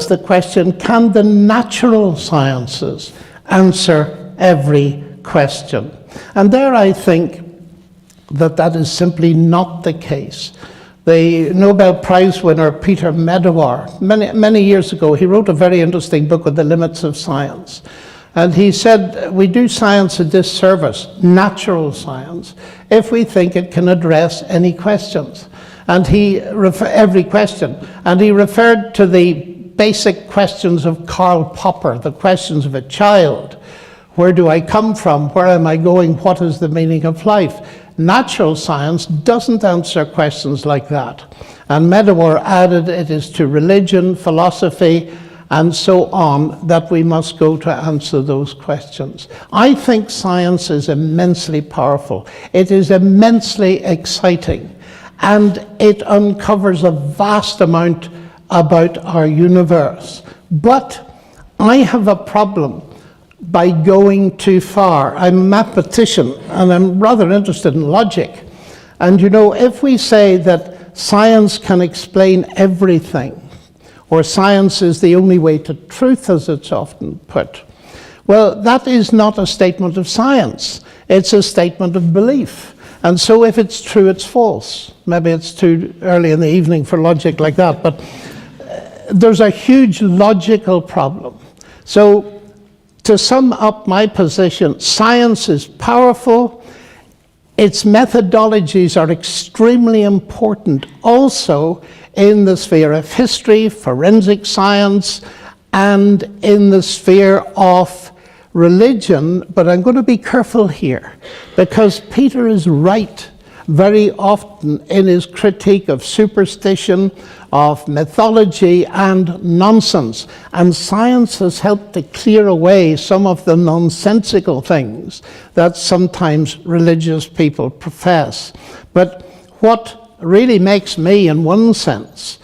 The question, can the natural sciences answer every question? And there I think that that is simply not the case. The Nobel Prize winner Peter Medawar, many years ago, he wrote a very interesting book on the limits of science. And he said, we do science a disservice, natural science, if we think it can address any questions. And every question. And he referred to the basic questions of Karl Popper, the questions of a child. Where do I come from? Where am I going? What is the meaning of life? Natural science doesn't answer questions like that. And Medawar added it is to religion, philosophy, and so on that we must go to answer those questions. I think science is immensely powerful. It is immensely exciting. And it uncovers a vast amount about our universe. But I have a problem by going too far. I'm a mathematician and I'm rather interested in logic. And you know, if we say that science can explain everything, or science is the only way to truth, as it's often put, well, that is not a statement of science. It's a statement of belief. And so if it's true, it's false. Maybe it's too early in the evening for logic like that, but there's a huge logical problem. So to sum up my position, science is powerful. Its methodologies are extremely important also in the sphere of history, forensic science, and in the sphere of religion. But I'm going to be careful here, because Peter is right very often in his critique of superstition, of mythology and nonsense. And science has helped to clear away some of the nonsensical things that sometimes religious people profess. But what really makes me, in one sense,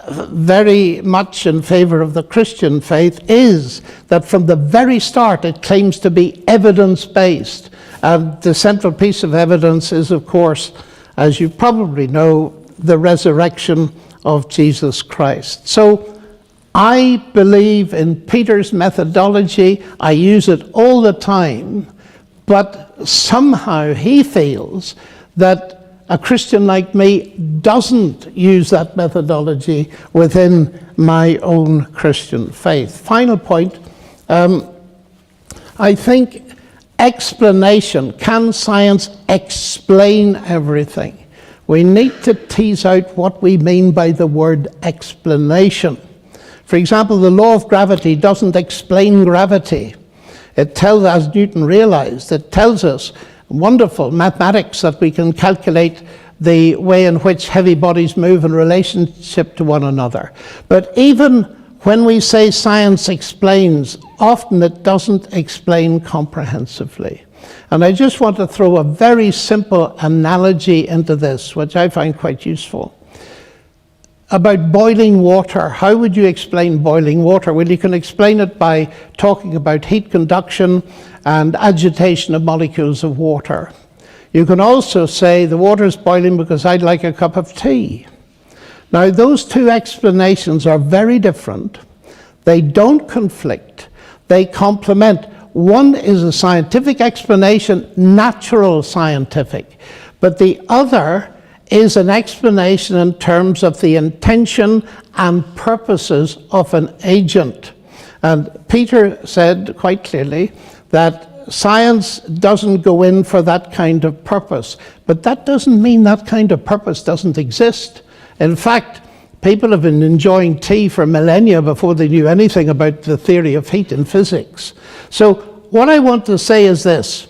very much in favor of the Christian faith is that from the very start it claims to be evidence-based. And the central piece of evidence is, of course, as you probably know, the resurrection of Jesus Christ. So I believe in Peter's methodology. I use it all the time, but somehow he feels that a Christian like me doesn't use that methodology within my own Christian faith. Final point, I think explanation. Can science explain everything? We need to tease out what we mean by the word explanation. For example, the law of gravity doesn't explain gravity. It tells, as Newton realized, it tells us wonderful mathematics that we can calculate the way in which heavy bodies move in relationship to one another. But even when we say science explains, often it doesn't explain comprehensively. And I just want to throw a very simple analogy into this, which I find quite useful. About boiling water. How would you explain boiling water? Well, you can explain it by talking about heat conduction and agitation of molecules of water. You can also say the water is boiling because I'd like a cup of tea. Now, those two explanations are very different. They don't conflict. They complement. One is a scientific explanation, natural scientific, but the other is an explanation in terms of the intention and purposes of an agent. And Peter said quite clearly that science doesn't go in for that kind of purpose, but that doesn't mean that kind of purpose doesn't exist. In fact, people have been enjoying tea for millennia before they knew anything about the theory of heat in physics. So what I want to say is this: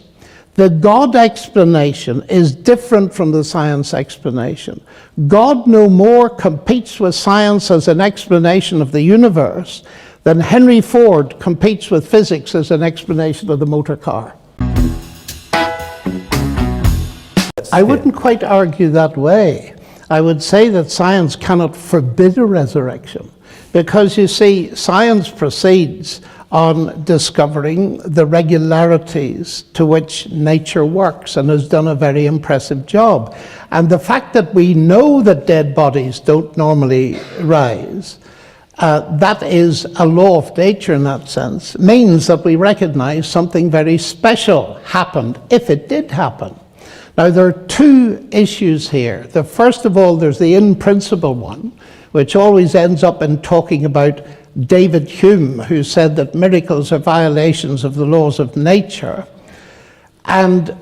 the God explanation is different from the science explanation. God no more competes with science as an explanation of the universe than Henry Ford competes with physics as an explanation of the motor car. I wouldn't quite argue that way. I would say that science cannot forbid a resurrection, because you see, science proceeds on discovering the regularities to which nature works, and has done a very impressive job. And the fact that we know that dead bodies don't normally rise, that is a law of nature in that sense, means that we recognize something very special happened, if it did happen. Now, there are two issues here. The first of all, there's the in-principle one, which always ends up in talking about David Hume, who said that miracles are violations of the laws of nature. And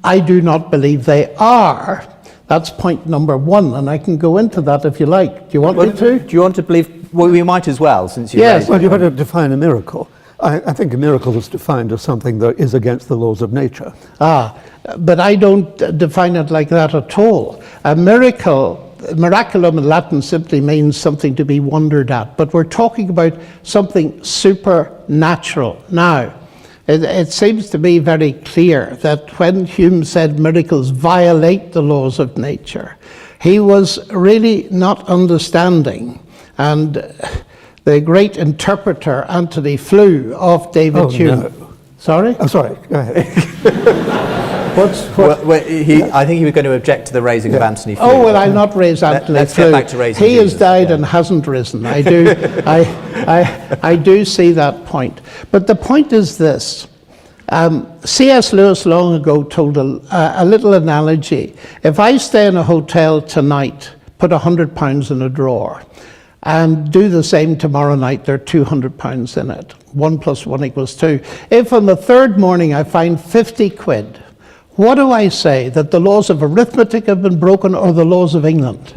I do not believe they are. That's point number one, and I can go into that if you like. Do you want me to? Do you want to believe? Well, we might as well, since you Yes. Well, you've got to define a miracle. I think a miracle is defined as something that is against the laws of nature. But I don't define it like that at all. A miracle, miraculum in Latin simply means something to be wondered at, but we're talking about something supernatural. Now, it seems to me very clear that when Hume said miracles violate the laws of nature, he was really not understanding. And the great interpreter Anthony Flew of David Hume. No. Sorry? Oh, sorry, go ahead. I think he was going to object to the raising of Anthony Flew. Oh, well, I'll not raise Anthony Let's Flew. get back to raising He has Jesus, died and hasn't risen. I do, I do see that point. But the point is this. C.S. Lewis long ago told a little analogy. If I stay in a hotel tonight, put £100 in a drawer, and do the same tomorrow night, there are £200 in it. 1 + 1 = 2. If on the third morning I find 50 quid, what do I say? That the laws of arithmetic have been broken, or the laws of England?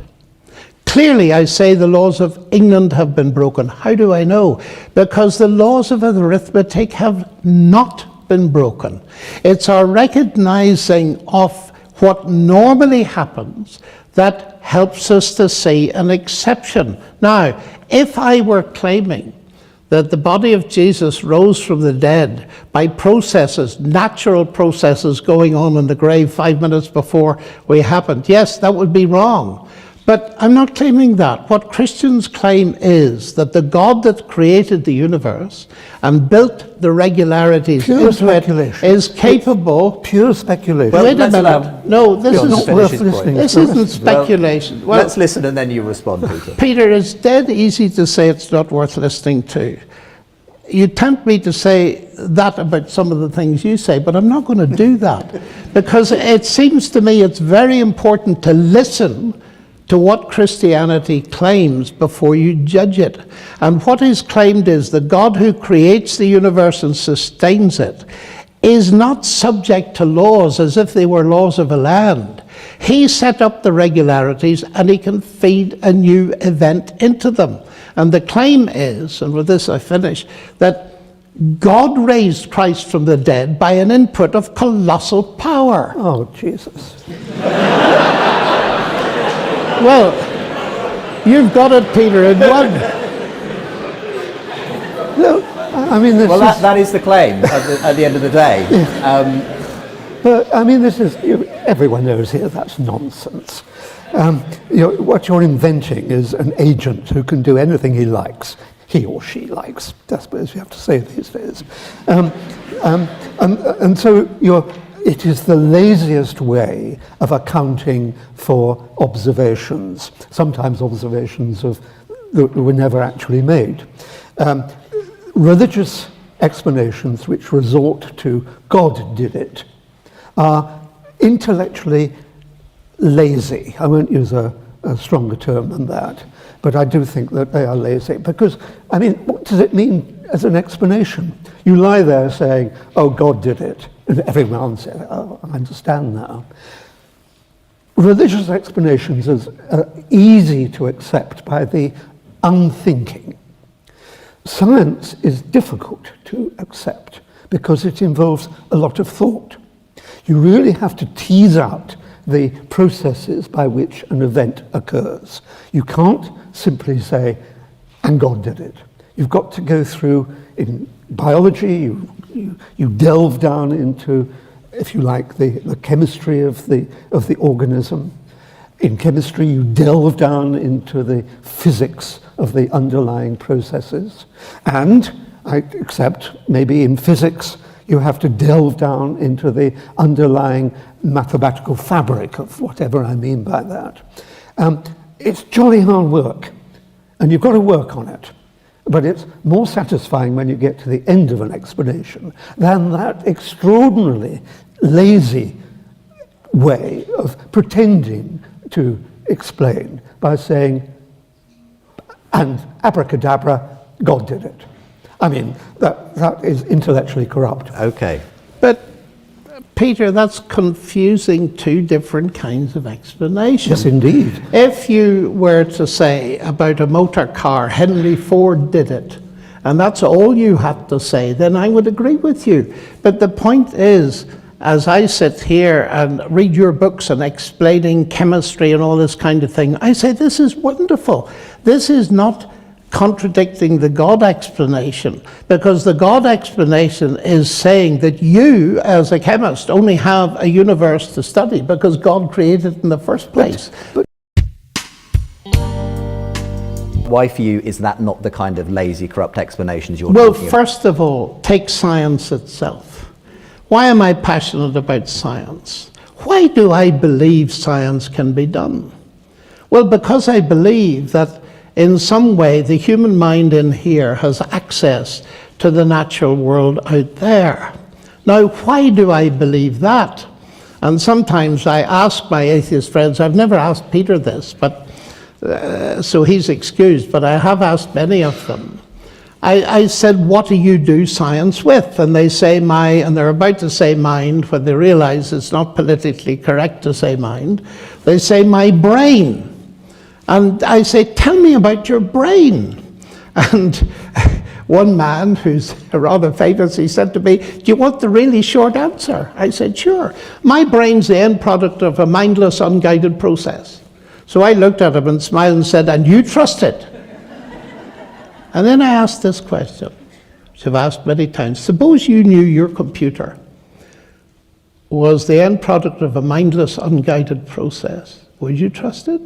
Clearly, I say the laws of England have been broken. How do I know? Because the laws of arithmetic have not been broken. It's our recognizing of what normally happens that helps us to see an exception. Now, if I were claiming that the body of Jesus rose from the dead by processes, natural processes going on in the grave 5 minutes before we happened, yes, that would be wrong. But I'm not claiming that. What Christians claim is that the God that created the universe and built the regularities into it is capable. Pure speculation. Well, Wait a minute. No, this is not worth listening. This isn't speculation. Well, let's listen and then you respond, Peter. Peter, it's dead easy to say it's not worth listening to. You tempt me to say that about some of the things you say, but I'm not going to do that, because it seems to me it's very important to listen to what Christianity claims before you judge it. And what is claimed is the God who creates the universe and sustains it is not subject to laws as if they were laws of a land. He set up the regularities and he can feed a new event into them. And the claim is, and with this I finish, that God raised Christ from the dead by an input of colossal power. Oh, Jesus. Well, you've got it, Peter, in one. No, I mean, this is... that is the claim at the end of the day. But, I mean, this is... everyone knows here that's nonsense. What you're inventing is an agent who can do anything he likes. He or she likes, I suppose you have to say these days. And so it is the laziest way of accounting for observations, sometimes observations that were never actually made. Religious explanations which resort to God did it are intellectually lazy. I won't use a stronger term than that, but I do think that they are lazy, because, I mean, what does it mean as an explanation? You lie there saying, oh, God did it, and everyone says, oh, I understand now. Religious explanations are easy to accept by the unthinking. Science is difficult to accept because it involves a lot of thought. You really have to tease out the processes by which an event occurs. You can't simply say, and God did it. You've got to go through, in biology, you delve down into if you like, the chemistry of the organism. In chemistry, you delve down into the physics of the underlying processes. And I accept maybe in physics, you have to delve down into the underlying mathematical fabric of whatever I mean by that. It's jolly hard work, and you've got to work on it. But it's more satisfying when you get to the end of an explanation than that extraordinarily lazy way of pretending to explain by saying, and abracadabra, God did it. I mean, that is intellectually corrupt. Okay. But, Peter, that's confusing two different kinds of explanations. Yes, indeed. If you were to say about a motor car, Henry Ford did it, and that's all you had to say, then I would agree with you. But the point is, as I sit here and read your books and explaining chemistry and all this kind of thing, I say this is wonderful. This is not contradicting the God explanation, because the God explanation is saying that you, as a chemist, only have a universe to study because God created it in the first place. Why for you is that not the kind of lazy, corrupt explanations you're Well, talking about? first of all, take science itself. Why am I passionate about science? Why do I believe science can be done? Well, because I believe that in some way the human mind in here has access to the natural world out there. Now, why do I believe that? And sometimes I ask my atheist friends, I've never asked Peter this, but so he's excused, but I have asked many of them. I said, what do you do science with? And they say and they're about to say mind, when they realize it's not politically correct to say mind. They say my brain. And I say, tell me about your brain. And one man who's rather famous, he said to me, do you want the really short answer? I said, sure. My brain's the end product of a mindless, unguided process. So I looked at him and smiled and said, and you trust it? And then I asked this question, which I've asked many times. Suppose you knew your computer was the end product of a mindless, unguided process. Would you trust it?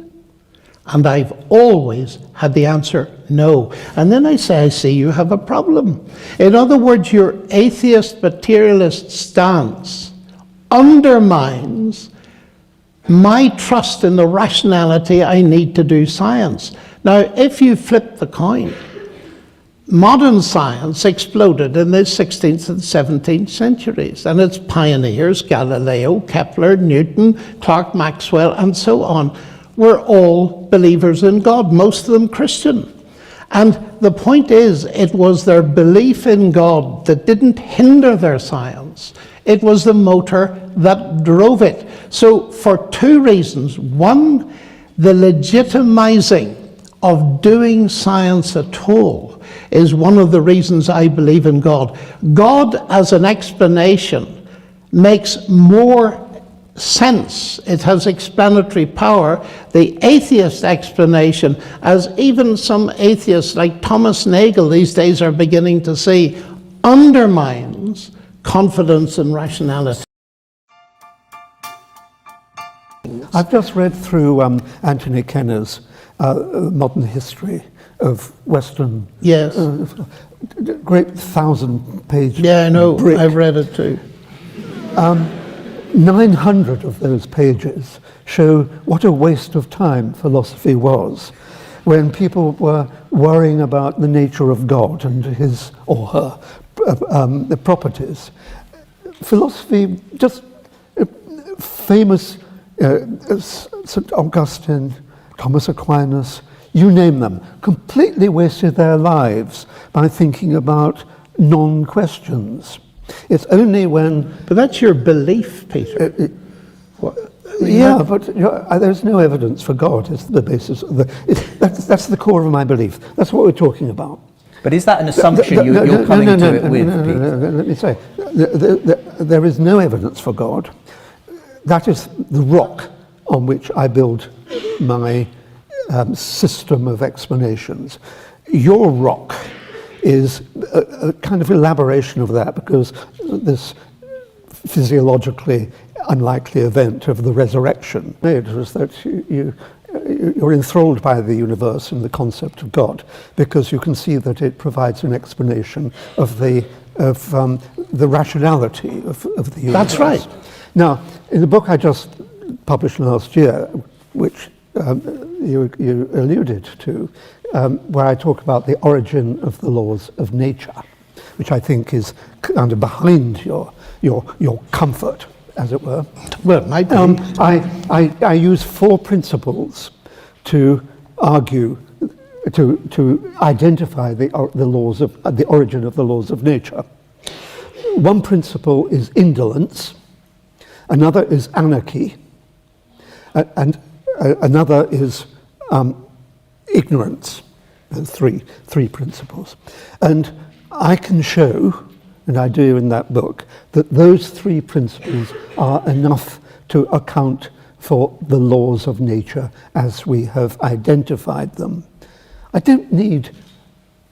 And I've always had the answer, no. And then I say, I see you have a problem. In other words, your atheist materialist stance undermines my trust in the rationality I need to do science. Now, if you flip the coin, modern science exploded in the 16th and 17th centuries, and its pioneers, Galileo, Kepler, Newton, Clerk Maxwell, and so on, were all believers in God, most of them Christian. And the point is, it was their belief in God that didn't hinder their science. It was the motor that drove it. So for two reasons. One, the legitimizing of doing science at all is one of the reasons I believe in God. God as an explanation makes more sense. It has explanatory power. The atheist explanation, as even some atheists like Thomas Nagel these days are beginning to see, undermines confidence and rationality. I've just read through Anthony Kenner's Modern History of Western. Yes. Great 1,000-page. Yeah, I know. brick. I've read it too. 900 of those pages show what a waste of time philosophy was when people were worrying about the nature of God and his or her the properties. Philosophy, just famous St. Augustine, Thomas Aquinas, you name them, completely wasted their lives by thinking about non-questions. It's only when... But that's your belief, Peter. Yeah, but there's no evidence for God. It's the basis of that's the core of my belief. That's what we're talking about. But is that an assumption you're coming to it with, Peter? Let me say, there is no evidence for God. That is the rock on which I build my system of explanations. Your rock is a kind of elaboration of that, because this physiologically unlikely event of the resurrection. It was that you're enthralled by the universe and the concept of God because you can see that it provides an explanation of the rationality of the universe. That's right. Now, in the book I just published last year, which you alluded to, where I talk about the origin of the laws of nature, which I think is kind of behind your comfort, as it were. Well, it might be. I use 4 principles to argue, to identify the laws of the origin of the laws of nature. One principle is indolence, another is anarchy, and another is ignorance. Three principles, and I can show, and I do in that book, that those 3 principles are enough to account for the laws of nature as we have identified them. I don't need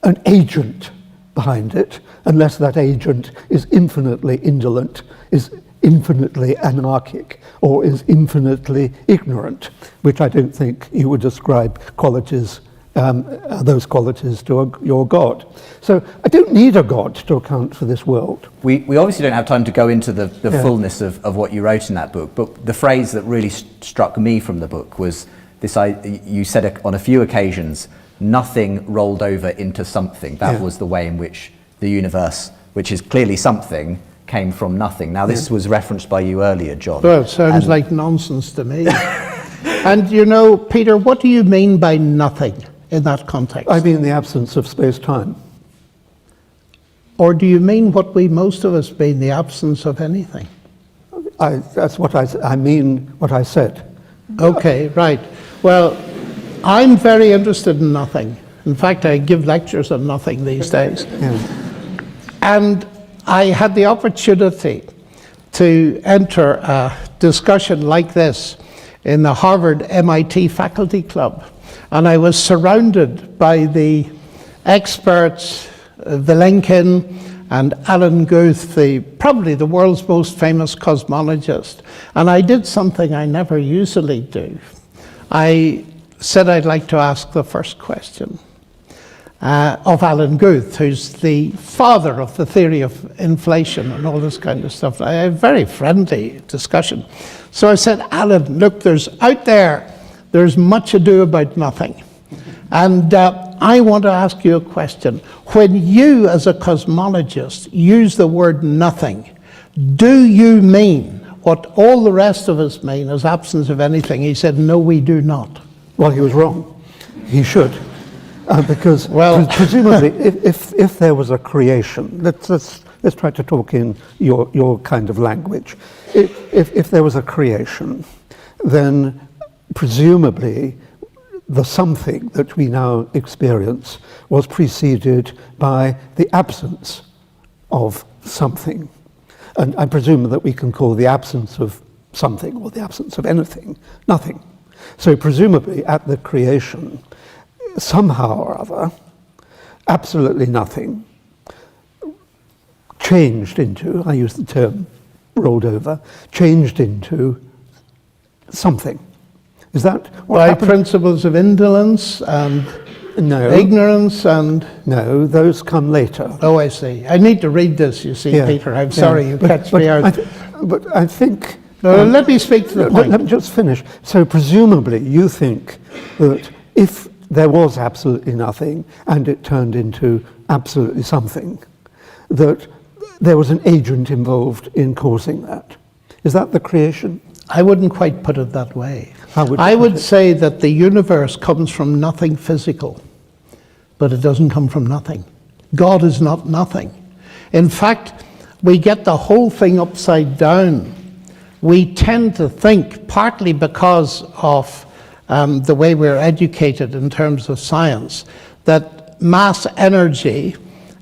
an agent behind it, unless that agent is infinitely indolent, is infinitely anarchic, or is infinitely ignorant, which I don't think you would ascribe qualities, those qualities to your God. So I don't need a God to account for this world. We obviously don't have time to go into the fullness of what you wrote in that book, but the phrase that really struck me from the book was this: you said on a few occasions, nothing rolled over into something. That was the way in which the universe, which is clearly something, came from nothing. Now, this was referenced by you earlier, John. Well, it sounds like nonsense to me. And you know, Peter, what do you mean by nothing in that context? I mean the absence of space-time. Or do you mean what most of us mean, the absence of anything? That's what I mean what I said. Okay, right. Well, I'm very interested in nothing. In fact, I give lectures on nothing these days. And I had the opportunity to enter a discussion like this in the Harvard MIT Faculty Club. And I was surrounded by the experts, Vilenkin and Alan Guth, probably the world's most famous cosmologist. And I did something I never usually do. I said I'd like to ask the first question of Alan Guth, who's the father of the theory of inflation and all this kind of stuff. A very friendly discussion. So I said, Alan, look, there's much ado about nothing. And I want to ask you a question. When you, as a cosmologist, use the word nothing, do you mean what all the rest of us mean as absence of anything? He said, no, we do not. Well, he was wrong. He should. Because presumably, if there was a creation, let's try to talk in your kind of language. If there was a creation, then presumably the something that we now experience was preceded by the absence of something. And I presume that we can call the absence of something or the absence of anything nothing. So presumably at the creation, somehow or other, absolutely nothing changed into, I use the term rolled over, changed into something. Is that what happened? Principles of indolence and ignorance and... No, those come later. Oh, I see. I need to read this, you see, Peter. I'm sorry, you catch me out. But I think... let me speak to the point. Let me just finish. So presumably you think that if there was absolutely nothing and it turned into absolutely something, that there was an agent involved in causing that. Is that the creation? I wouldn't quite put it that way. I would say that the universe comes from nothing physical, but it doesn't come from nothing. God is not nothing. In fact, we get the whole thing upside down. We tend to think, partly because of the way we're educated in terms of science, that mass energy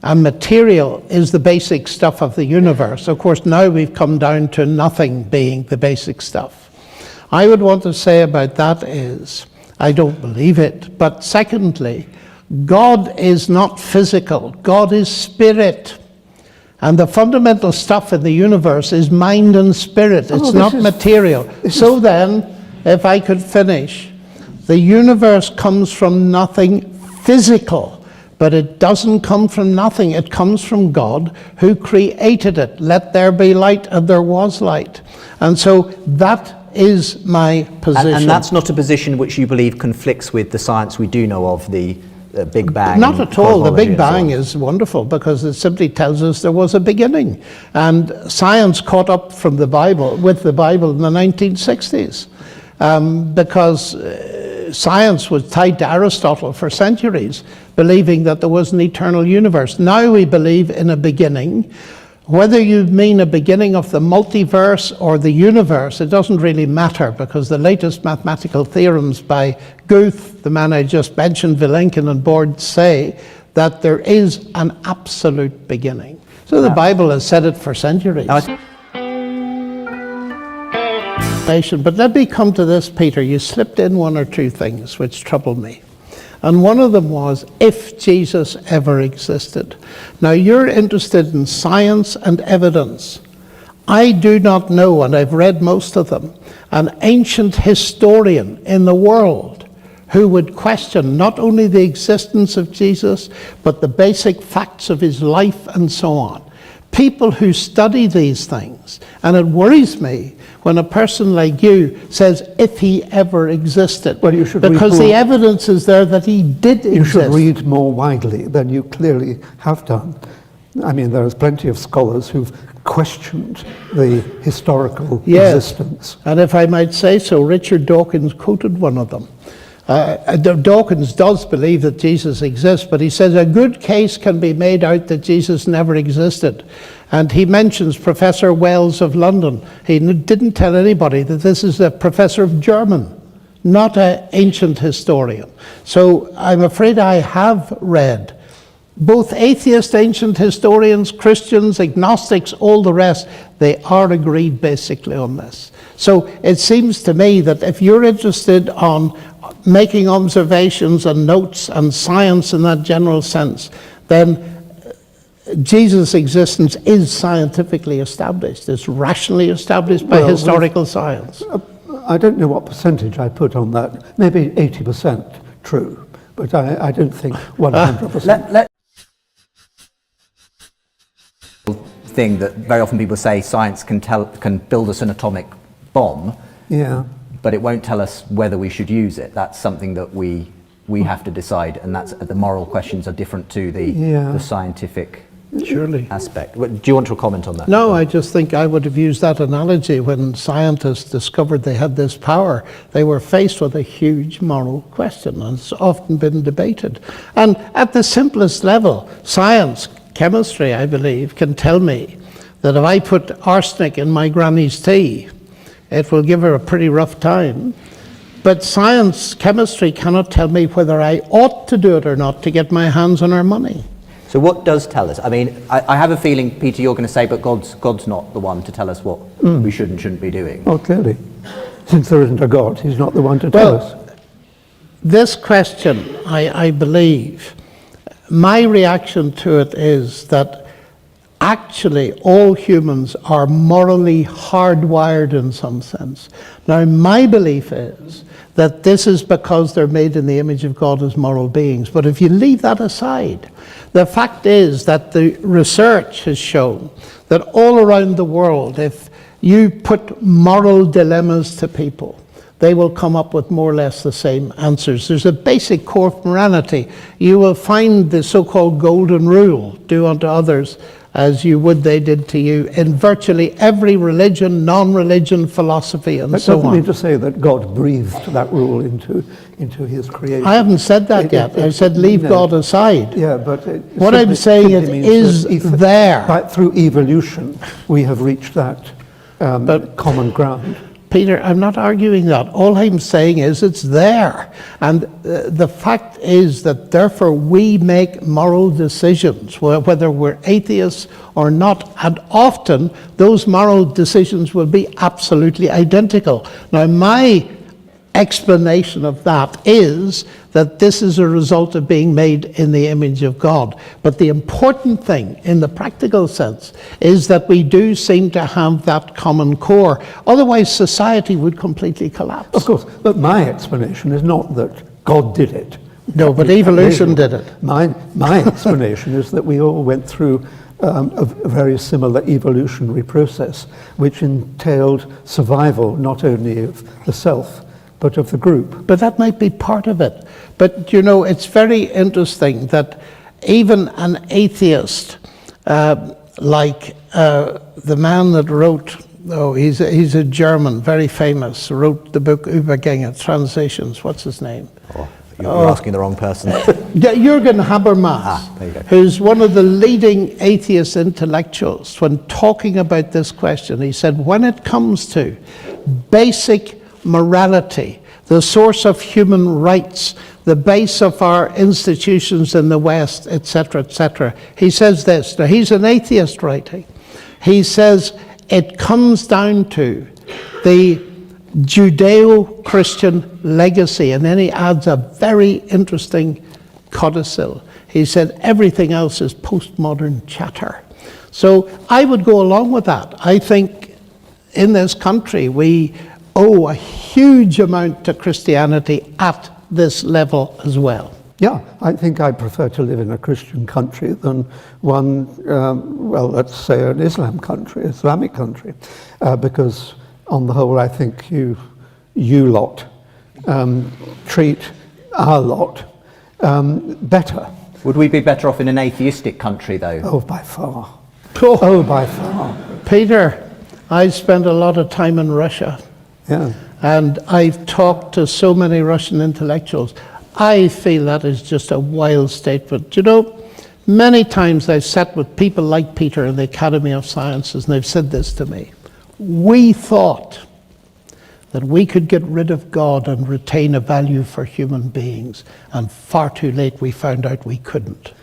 and material is the basic stuff of the universe. Of course, now we've come down to nothing being the basic stuff. I would want to say about that is, I don't believe it, but secondly, God is not physical, God is spirit. And the fundamental stuff in the universe is mind and spirit. It's not material. So then, if I could finish, the universe comes from nothing physical, but it doesn't come from nothing. It comes from God who created it. Let there be light, and there was light. And so that is my position. And that's not a position which you believe conflicts with the science we do know of, the Big Bang? Not at all. The Big Bang is wonderful because it simply tells us there was a beginning. And science caught up from the Bible, with the Bible in the 1960s, because science was tied to Aristotle for centuries, believing that there was an eternal universe. Now we believe in a beginning. Whether you mean a beginning of the multiverse or the universe, it doesn't really matter, because the latest mathematical theorems by Guth, the man I just mentioned, Vilenkin and Borde, say that there is an absolute beginning. So the Bible has said it for centuries. But let me come to this, Peter. You slipped in one or two things which troubled me. And one of them was, if Jesus ever existed. Now, you're interested in science and evidence. I do not know, and I've read most of them, an ancient historian in the world who would question not only the existence of Jesus, but the basic facts of his life and so on. People who study these things, and it worries me when a person like you says, if he ever existed. Well, you should because the evidence is there that he did exist. You should read more widely than you clearly have done. I mean, there's plenty of scholars who've questioned the historical existence. And if I might say so, Richard Dawkins quoted one of them. Dawkins does believe that Jesus exists, but he says a good case can be made out that Jesus never existed. And he mentions Professor Wells of London. He didn't tell anybody that this is a professor of German, not an ancient historian. So I'm afraid I have read both atheist ancient historians, Christians, agnostics, all the rest. They are agreed basically on this. So it seems to me that if you're interested on making observations and notes and science in that general sense, then Jesus' existence is scientifically established. It's rationally established by historical science. I don't know what percentage I put on that. Maybe 80% true, but I don't think 100%. Thing that very often people say science can build us an atomic bomb. Yeah. But it won't tell us whether we should use it. That's something that we have to decide, and that's the moral questions are different to the scientific aspect. Do you want to comment on that? No, I just think I would have used that analogy when scientists discovered they had this power. They were faced with a huge moral question, and it's often been debated. And at the simplest level, science, chemistry, I believe, can tell me that if I put arsenic in my granny's tea, it will give her a pretty rough time. But science, chemistry cannot tell me whether I ought to do it or not to get my hands on her money. So what does tell us? I mean, I have a feeling, Peter, you're going to say, but God's not the one to tell us what we should and shouldn't be doing. Oh, clearly. Since there isn't a God, he's not the one to tell us. This question, I believe, my reaction to it is that actually all humans are morally hardwired in some sense. Now, my belief is that this is because they're made in the image of God as moral beings. But if you leave that aside, the fact is that the research has shown that all around the world, if you put moral dilemmas to people, they will come up with more or less the same answers. There's a basic core of morality. You will find the so-called golden rule, do unto others as you would they did to you, in virtually every religion, non-religion, philosophy, and so on. That doesn't mean to say that God breathed that rule into his creation. I haven't said that yet. I said leave God aside. Yeah, but what I'm saying it is there. But through evolution, we have reached that common ground. Peter, I'm not arguing that. All I'm saying is it's there. And the fact is that therefore we make moral decisions, whether we're atheists or not. And often those moral decisions will be absolutely identical. Now, my explanation of that is that this is a result of being made in the image of God. But the important thing in the practical sense is that we do seem to have that common core. Otherwise, society would completely collapse. Of course, but my explanation is not that God did it. No, but evolution did it. My explanation is that we all went through a very similar evolutionary process, which entailed survival not only of the self, but of the group. But that might be part of it. But you know, it's very interesting that even an atheist, like the man that wrote, he's a German, very famous, wrote the book Übergänge, Transitions, what's his name? You're asking the wrong person. Jürgen Habermas, there you go. who's one of the leading atheist intellectuals, when talking about this question, he said, when it comes to basic morality, the source of human rights, the base of our institutions in the West, etc., he says this. Now, he's an atheist writing. He says it comes down to the Judeo-Christian legacy, and then he adds a very interesting codicil. He said everything else is postmodern chatter. So I would go along with that. I think in this country we owe a huge amount to Christianity at this level as well. Yeah, I think I prefer to live in a Christian country than one, well, let's say an Islamic country, because on the whole, I think you lot treat our lot better. Would we be better off in an atheistic country, though? Oh, by far. Oh, by far. Peter, I spent a lot of time in Russia. Yeah. And I've talked to so many Russian intellectuals. I feel that is just a wild statement. You know, many times I've sat with people like Peter in the Academy of Sciences, and they've said this to me. We thought that we could get rid of God and retain a value for human beings, and far too late we found out we couldn't.